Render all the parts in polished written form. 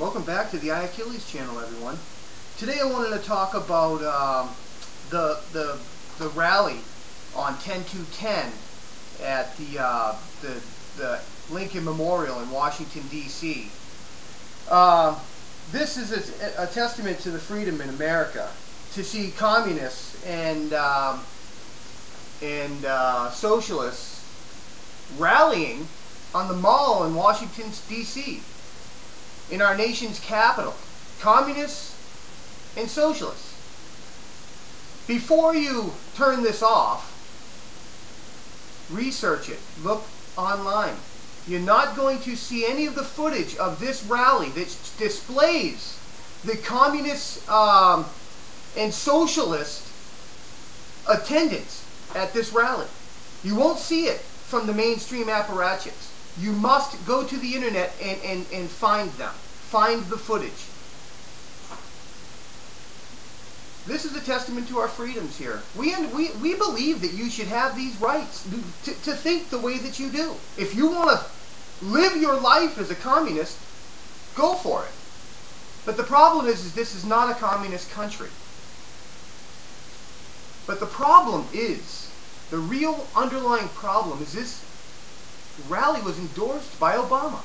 Welcome back to the Achilles channel, everyone. Today I wanted to talk about the rally on 10/2/10 at the Lincoln Memorial in Washington, D.C. This is a testament to the freedom in America to see communists and socialists rallying on the mall in Washington, D.C. in our nation's capital. Communists and socialists. Before you turn this off, research it. Look online. You're not going to see any of the footage of this rally that displays the communist and socialist attendance at this rally. You won't see it from the mainstream apparatchiks. You must go to the internet and find them. Find the footage. This is a testament to our freedoms here. We believe that you should have these rights to think the way that you do. If you want to live your life as a communist, go for it. But the problem is this is not a communist country. But the problem is, the real underlying problem is this rally was endorsed by Obama.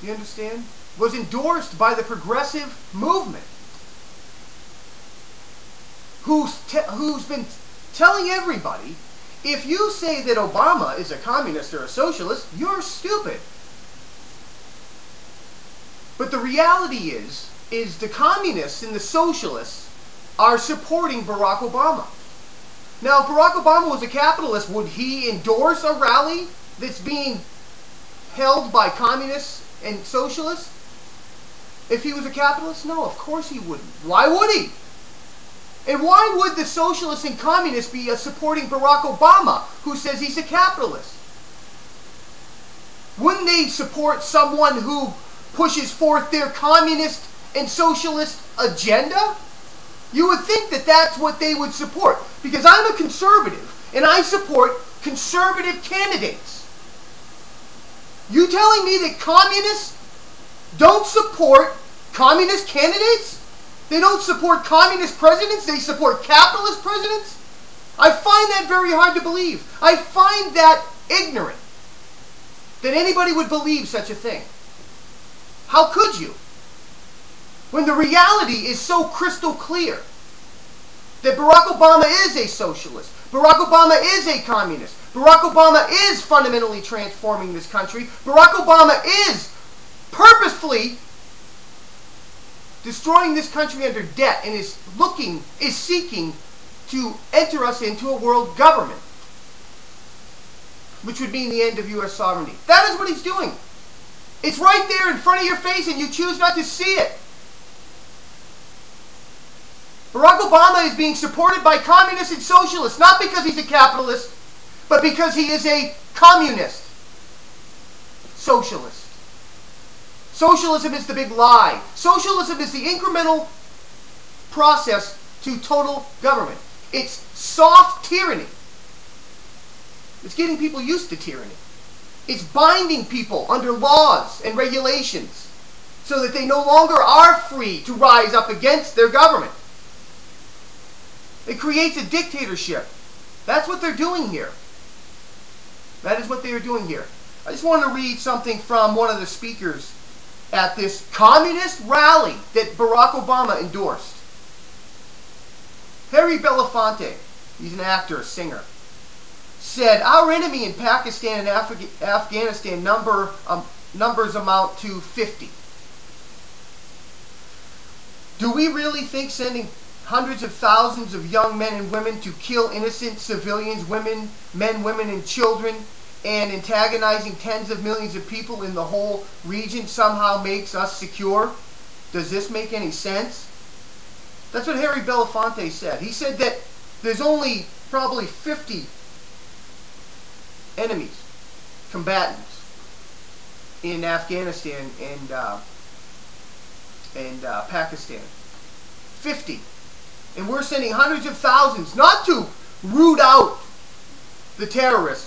You understand? Was endorsed by the progressive movement, who's been telling everybody, if you say that Obama is a communist or a socialist, you're stupid. But the reality is the communists and the socialists are supporting Barack Obama. Now, if Barack Obama was a capitalist, would he endorse a rally that's being held by communists and socialists? If he was a capitalist? No, of course he wouldn't. Why would he? And why would the socialists and communists be supporting Barack Obama, who says he's a capitalist? Wouldn't they support someone who pushes forth their communist and socialist agenda? You would think that that's what they would support. Because I'm a conservative, and I support conservative candidates. You telling me that communists don't support communist candidates? They don't support communist presidents? They support capitalist presidents? I find that very hard to believe. I find that ignorant, that anybody would believe such a thing. How could you? When the reality is so crystal clear that Barack Obama is a socialist, Barack Obama is a communist, Barack Obama is fundamentally transforming this country, Barack Obama is purposefully destroying this country under debt and is seeking to enter us into a world government, which would mean the end of U.S. sovereignty. That is what he's doing. It's right there in front of your face and you choose not to see it. Barack Obama is being supported by communists and socialists, not because he's a capitalist, but because he is a communist. Socialist. Socialism is the big lie. Socialism is the incremental process to total government. It's soft tyranny. It's getting people used to tyranny. It's binding people under laws and regulations so that they no longer are free to rise up against their government. It creates a dictatorship. That's what they're doing here. That is what they are doing here. I just want to read something from one of the speakers at this communist rally that Barack Obama endorsed. Harry Belafonte, he's an actor, a singer, said, "Our enemy in Pakistan and Afghanistan numbers amount to 50. Do we really think sending hundreds of thousands of young men and women to kill innocent civilians, men, women, and children, and antagonizing tens of millions of people in the whole region somehow makes us secure? Does this make any sense?" That's what Harry Belafonte said. He said that there's only probably 50 enemies, combatants, in Afghanistan and Pakistan. 50. And we're sending hundreds of thousands, not to root out the terrorists,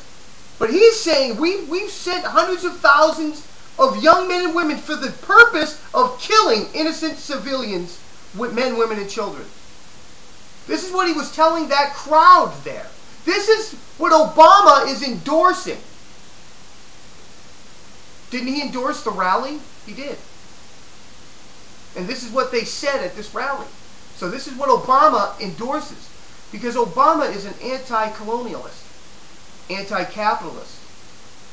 but he's saying we've sent hundreds of thousands of young men and women for the purpose of killing innocent civilians, men, women, and children. This is what he was telling that crowd there. This is what Obama is endorsing. Didn't he endorse the rally? He did. And this is what they said at this rally. So this is what Obama endorses. Because Obama is an anti-colonialist, anti-capitalist.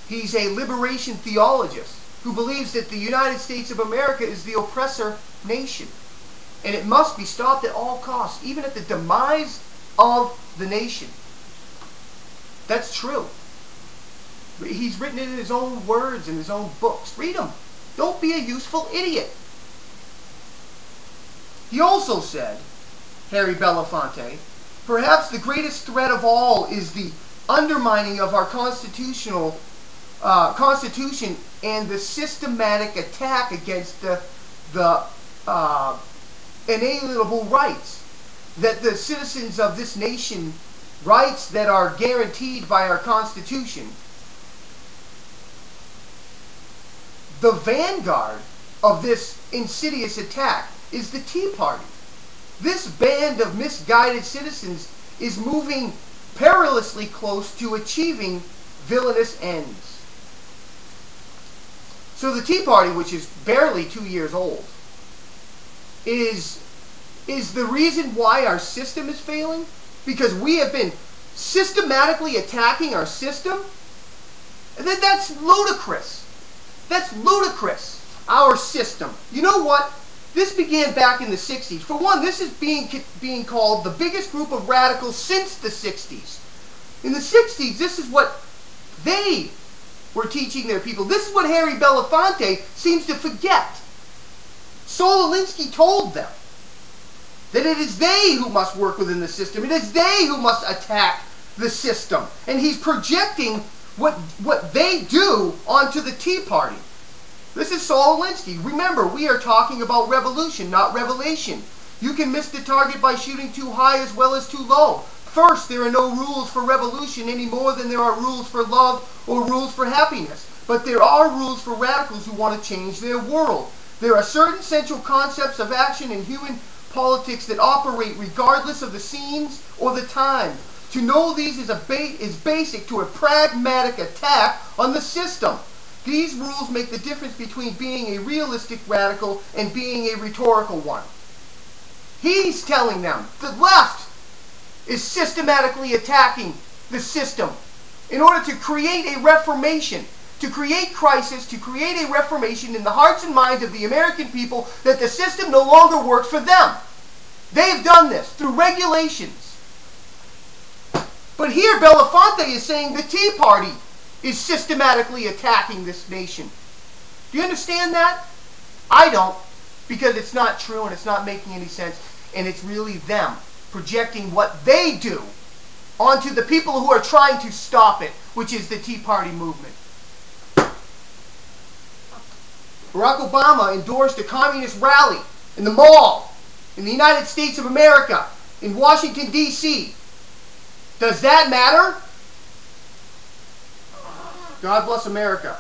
He's a liberation theologist who believes that the United States of America is the oppressor nation. And it must be stopped at all costs, even at the demise of the nation. That's true. He's written it in his own words, in his own books. Read them. Don't be a useful idiot. He also said, Harry Belafonte, perhaps the greatest threat of all is the undermining of our constitution and the systematic attack against the inalienable rights that the citizens of this nation, rights that are guaranteed by our Constitution. The vanguard of this insidious attack is the Tea Party. This band of misguided citizens is moving perilously close to achieving villainous ends. So the Tea Party, which is barely 2 years old, is the reason why our system is failing? Because we have been systematically attacking our system? That's ludicrous. That's ludicrous. Our system. You know what? This began back in the 60s. For one, this is being called the biggest group of radicals since the 60s. In the 60s, this is what they were teaching their people. This is what Harry Belafonte seems to forget. Saul Alinsky told them that it is they who must work within the system. It is they who must attack the system. And he's projecting what they do onto the Tea Party. This is Saul Alinsky. Remember, we are talking about revolution, not revelation. You can miss the target by shooting too high as well as too low. First, there are no rules for revolution any more than there are rules for love or rules for happiness. But there are rules for radicals who want to change their world. There are certain central concepts of action in human politics that operate regardless of the scenes or the time. To know these is basic to a pragmatic attack on the system. These rules make the difference between being a realistic radical and being a rhetorical one. He's telling them the left is systematically attacking the system in order to create a reformation, to create crisis, to create a reformation in the hearts and minds of the American people that the system no longer works for them. They've done this through regulations. But here Belafonte is saying the Tea Party is systematically attacking this nation. Do you understand that? I don't, because it's not true and it's not making any sense, and it's really them projecting what they do onto the people who are trying to stop it, which is the Tea Party movement. Barack Obama endorsed a communist rally in the mall in the United States of America in Washington, D.C. Does that matter? God bless America.